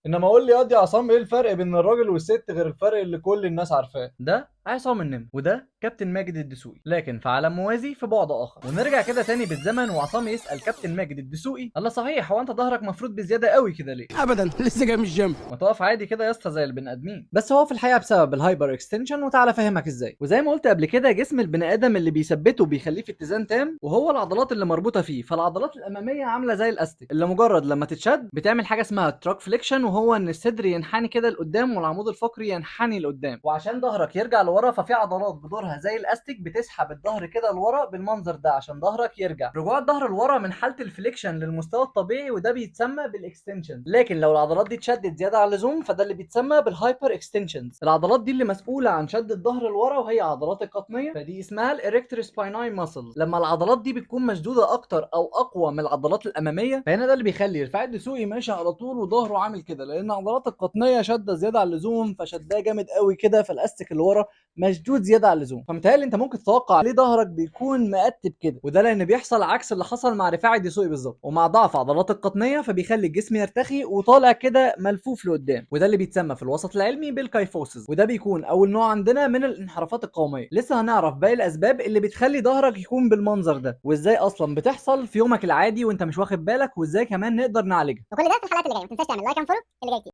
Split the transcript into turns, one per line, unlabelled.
انما قول لي يا عصام، ايه الفرق بين الراجل والست غير الفرق اللي كل الناس عارفاه؟
ده عصام النمر وده كابتن ماجد الدسوقي، لكن في عالم موازي في بعد اخر. ونرجع كده تاني بالزمن وعصام يسال كابتن ماجد الدسوقي: الله صحيح، هو انت ظهرك مفروض بزياده قوي كده ليه؟
ابدا لسه جاي من الجيم.
ما تقف عادي كده يا اسطى زي البني ادمين. بس هو في الحقيقه بسبب الهايبر اكستنشن، وتعالى افهمك ازاي. وزي ما قلت قبل كده، جسم البني ادم اللي بيثبته وبيخليه في اتزان تام وهو العضلات اللي مربوطه فيه. فالعضلات الاماميه عامله زي الاستيك اللي مجرد لما تتشد بتعمل حاجه اسمها تراك فليكشن، وهو ان الصدر ينحني كده لقدام والعمود الفقري ينحني لقدام. وعشان ظهرك يرجع لورا ففي عضلات بدورها زي الاستيك بتسحب الظهر كده لورا بالمنظر ده عشان ظهرك يرجع. رجوع الظهر لورا من حاله الفليكشن للمستوى الطبيعي، وده بيتسمى بالاكستنشن. لكن لو العضلات دي اتشدت زياده عن اللزوم فده اللي بيتسمى بالهايبر اكستنشنز. العضلات دي اللي مسؤوله عن شد الظهر لورا وهي عضلات القطنيه، فدي اسمها الاريكتور سبايناي ماسلز. لما العضلات دي بتكون مشدوده اكتر او اقوى من العضلات الاماميه، فهنا ده اللي بيخلي رفاعي الدسوقي ماشي على طول وظهره عامل كده، لان عضلات القطنيه شاده زياده عن اللزوم، فشداه جامد قوي كده، فالاستيك اللي ورا مشدود زياده عن اللزوم. فمتهيألي انت ممكن تتوقع ليه ظهرك بيكون مقتب كده، وده لان بيحصل عكس اللي حصل مع رفاعي الدسوقي بالظبط. ومع ضعف عضلات القطنيه فبيخلي الجسم يرتخي وطالع كده ملفوف لقدام، وده اللي بيتسمى في الوسط العلمي بالكايفوسيس. وده بيكون اول نوع عندنا من الانحرافات القوميه. لسه هنعرف باقي الاسباب اللي بتخلي ظهرك يكون بالمنظر ده، وازاي اصلا بتحصل في يومك العادي وانت مش واخد بالك، وازاي كمان نقدر نعالجها.
وكل ده في الحلقات اللي جايه. ما تنساش تعمل لايك اند فولو اللي جاي كتير.